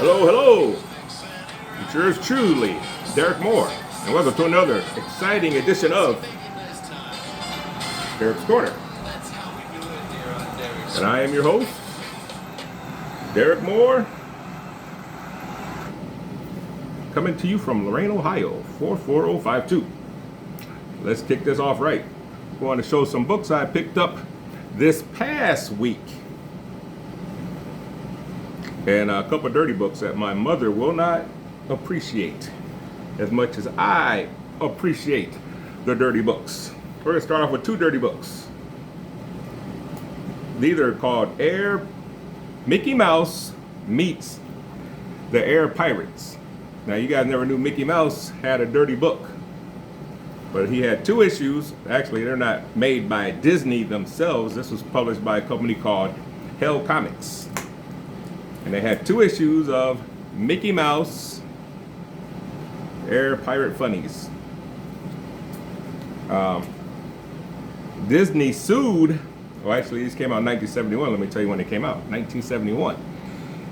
Hello, hello. It's yours truly, Derrick Moore, and welcome to another exciting edition of Derrick's Corner. And I am your host, Derrick Moore, coming to you from Lorain, Ohio, 44052. Let's kick this off right. I want to show some books I picked up this past week. And a couple of dirty books that my mother will not appreciate as much as I appreciate the dirty books. We're going to start off with two dirty books. These are called Mickey Mouse Meets the Air Pirates. Now, you guys never knew Mickey Mouse had a dirty book, but he had two issues. Actually, they're not made by Disney themselves. This was published by a company called Hell Comics. And they had two issues of Mickey Mouse Air Pirate Funnies. Disney sued. Well, actually, these came out in 1971. Let me tell you when they came out. 1971.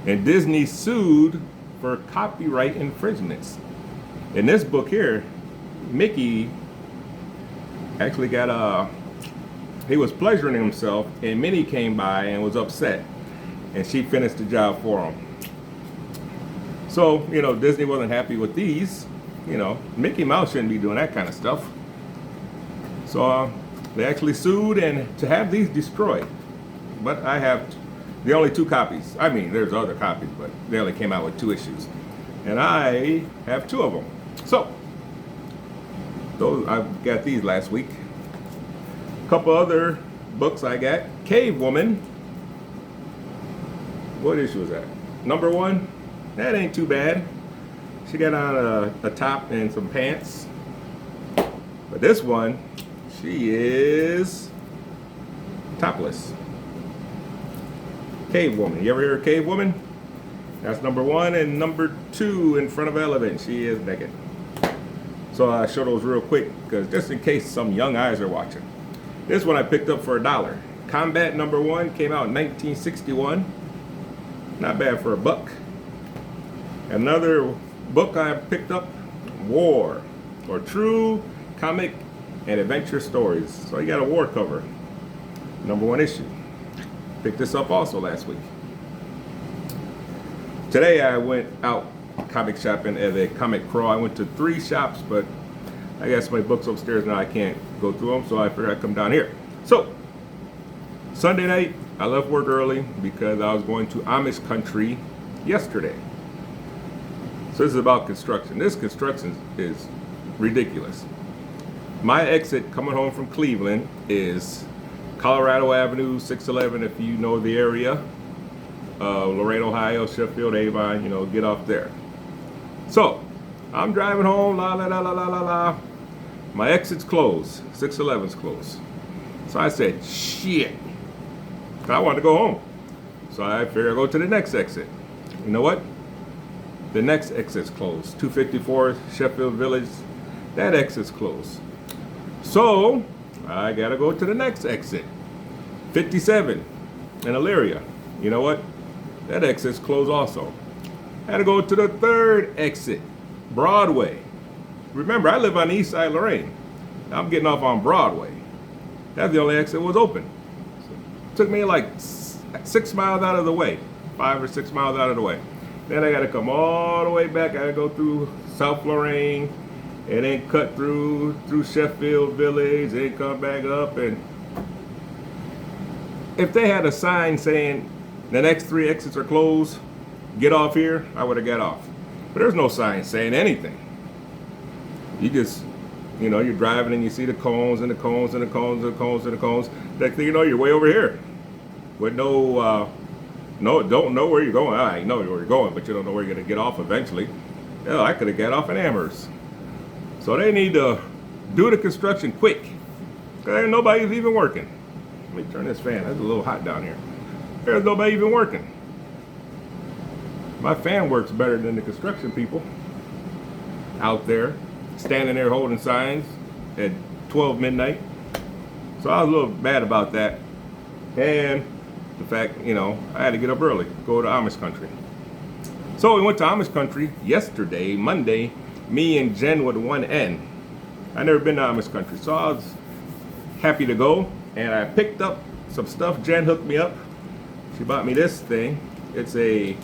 And Disney sued for copyright infringements. In this book here, Mickey actually got he was pleasuring himself, and Minnie came by and was upset, and she finished the job for him. So, Disney wasn't happy with these. Mickey Mouse shouldn't be doing that kind of stuff. So they actually sued and to have these destroyed. But I have the only two copies. I mean, there's other copies, but they only came out with two issues. And I have two of them. So, those I got these last week. A couple other books I got. Cave Woman. What issue is that? Number 1. That ain't too bad. She got on a top and some pants. But this one, she is topless. Cave Woman. You ever hear of Cave Woman? That's number 1. And number 2 in front of Elephant, she is naked. So I show those real quick because just in case some young eyes are watching. This one I picked up for $1. Combat number 1 came out in 1961. Not bad for $1. Another book I picked up, War, or True Comic and Adventure Stories. So you got a war cover. Number 1 issue. Picked this up also last week. Today I went out comic shopping as a comic pro. I went to 3 shops, but I got so many books upstairs now I can't go through them, so I figured I'd come down here. So, Sunday night, I left work early because I was going to Amish country yesterday. So this is about construction. This construction is ridiculous. My exit coming home from Cleveland is Colorado Avenue, 611 if you know the area. Lorain, Ohio, Sheffield, Avon, get off there. So, I'm driving home, la la la la la la la. My exit's closed, 611's closed. So I said, shit. I wanted to go home. So I figured I'd go to the next exit. You know what? The next exit's closed. 254 Sheffield Village, that exit's closed. So, I gotta go to the next exit. 57 in Elyria. You know what? That exit's closed also. Had to go to the third exit, Broadway. Remember, I live on the east side of Lorain. I'm getting off on Broadway. That's the only exit that was open. So it took me like 6 miles out of the way, 5 or 6 miles out of the way. Then I got to come all the way back. I got to go through South Lorain, and then cut through Sheffield Village, and come back up. And if they had a sign saying the next 3 exits are closed, get off here, I would have got off. But there's no sign saying anything. You just, you're driving and you see the cones and the cones and the cones and the cones and the cones. Next thing you know, you're way over here with don't know where you're going. I know where you're going, but you don't know where you're going to get off eventually. Hell, I could have got off in Amherst. So they need to do the construction quick. Because nobody's even working. Let me turn this fan. It's a little hot down here. There's nobody even working. My fan works better than the construction people out there, standing there holding signs at 12 midnight. So I was a little bad about that. And the fact, I had to get up early, go to Amish country. So we went to Amish country yesterday, Monday, me and Jen with one N. I never been to Amish country, so I was happy to go. And I picked up some stuff. Jen hooked me up. She bought me this thing. It's a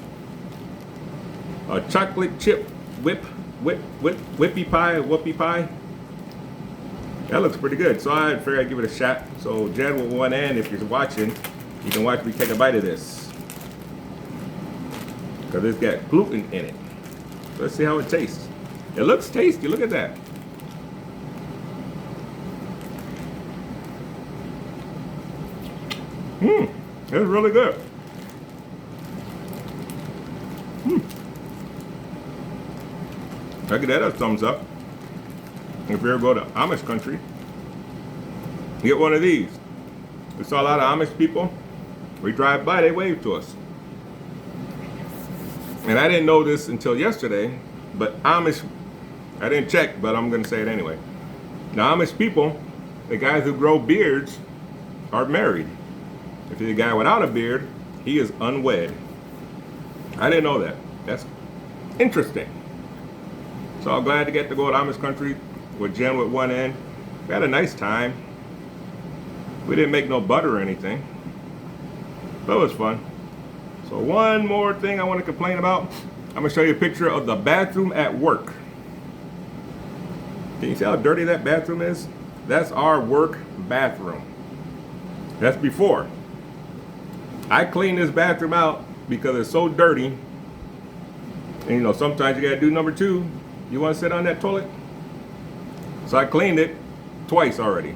chocolate chip whippy pie. That looks pretty good. So I figured I'd give it a shot. So Jen with one N, if you're watching, you can watch me take a bite of this. Because it's got gluten in it. So let's see how it tastes. It looks tasty. Look at that. It's really good. I give that a thumbs up. If you ever go to Amish country, get one of these. We saw a lot of Amish people. We drive by, they wave to us. And I didn't know this until yesterday, but Amish, I didn't check, but I'm going to say it anyway. The Amish people, the guys who grow beards, are married. If you're a guy without a beard, he is unwed. I didn't know that. That's interesting. So I'm glad to get to go to Amish country with Jen with one N. We had a nice time. We didn't make no butter or anything, but it was fun. So one more thing I want to complain about. I'm going to show you a picture of the bathroom at work. Can you see how dirty that bathroom is? That's our work bathroom. That's before. I cleaned this bathroom out because it's so dirty. And you know, sometimes you gotta do number two. You wanna sit on that toilet? So I cleaned it twice already.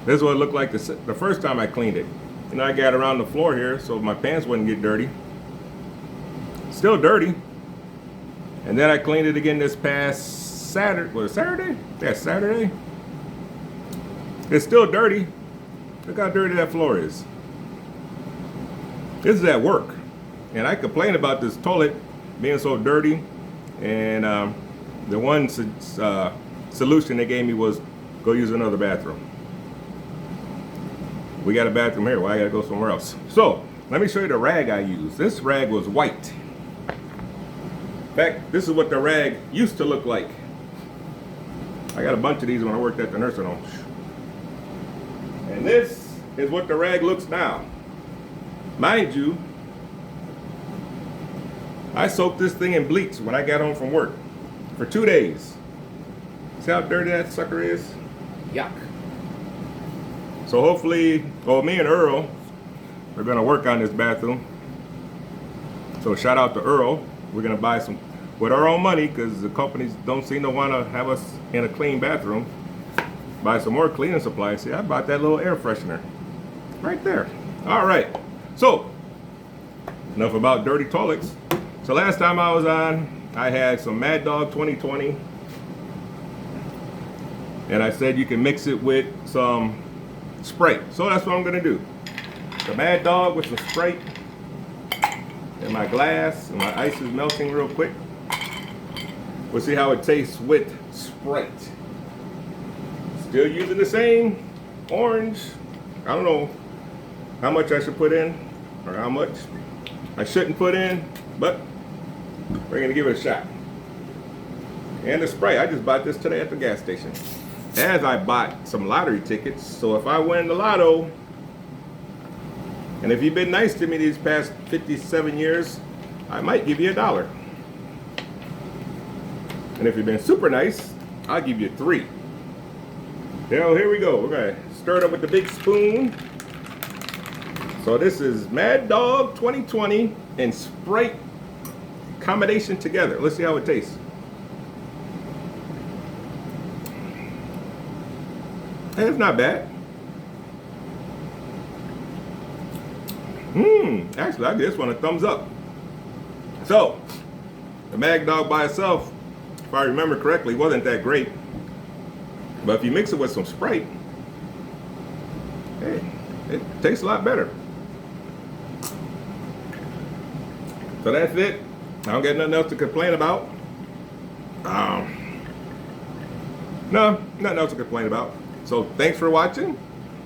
This is what it looked like the first time I cleaned it. You know, I got around the floor here so my pants wouldn't get dirty. Still dirty. And then I cleaned it again this past Saturday. Was it Saturday? Yeah, Saturday. It's still dirty. Look how dirty that floor is. This is at work. And I complained about this toilet being so dirty. And the one solution they gave me was go use another bathroom. We got a bathroom here. Why I gotta go somewhere else? So let me show you the rag I used. This rag was white. In fact, this is what the rag used to look like. I got a bunch of these when I worked at the nursing home. And this is what the rag looks now. Mind you, I soaked this thing in bleach when I got home from work for 2 days. See how dirty that sucker is? Yuck. So hopefully, well, me and Earl, we're gonna work on this bathroom. So shout out to Earl. We're gonna buy some with our own money because the companies don't seem to want to have us in a clean bathroom. Buy some more cleaning supplies. See, I bought that little air freshener right there. All right. So enough about dirty toilets. So last time I was on, I had some Mad Dog 2020, and I said you can mix it with some Sprite. So that's what I'm gonna do. The Mad Dog with some Sprite in my glass, and my ice is melting real quick. We'll see how it tastes with Sprite. Still using the same orange. I don't know how much I should put in or how much I shouldn't put in, but we're gonna give it a shot. And the Sprite, I just bought this today at the gas station. As I bought some lottery tickets, so if I win the lotto, and if you've been nice to me these past 57 years, I might give you $1. And if you've been super nice, I'll give you 3. Here we go. We're gonna stir it up with the big spoon. So this is Mad Dog 2020 and Sprite combination together. Let's see how it tastes. Hey, it's not bad. Actually, I give this one a thumbs up. So, the Mad Dog by itself, if I remember correctly, wasn't that great. But if you mix it with some Sprite, hey, it tastes a lot better. So that's it. I don't got nothing else to complain about. No, nothing else to complain about. So thanks for watching.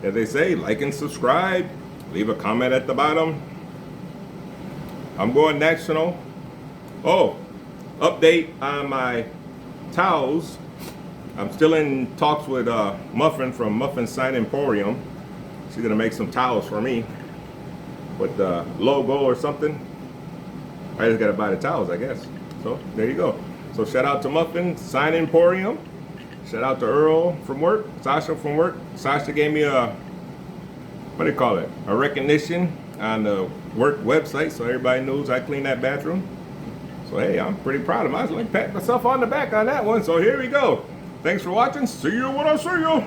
As they say, like and subscribe. Leave a comment at the bottom. I'm going national. Oh, update on my towels. I'm still in talks with Muffin from Muffin Sign Emporium. She's gonna make some towels for me with the logo or something. I just gotta buy the towels, I guess. So there you go. So shout out to Muffin Sign Emporium. Shout out to Earl from work, Sasha from work. Sasha gave me a, what do you call it? A recognition on the work website, so everybody knows I clean that bathroom. So hey, I'm pretty proud of myself. I pat myself on the back on that one. So here we go. Thanks for watching. See you when I see you.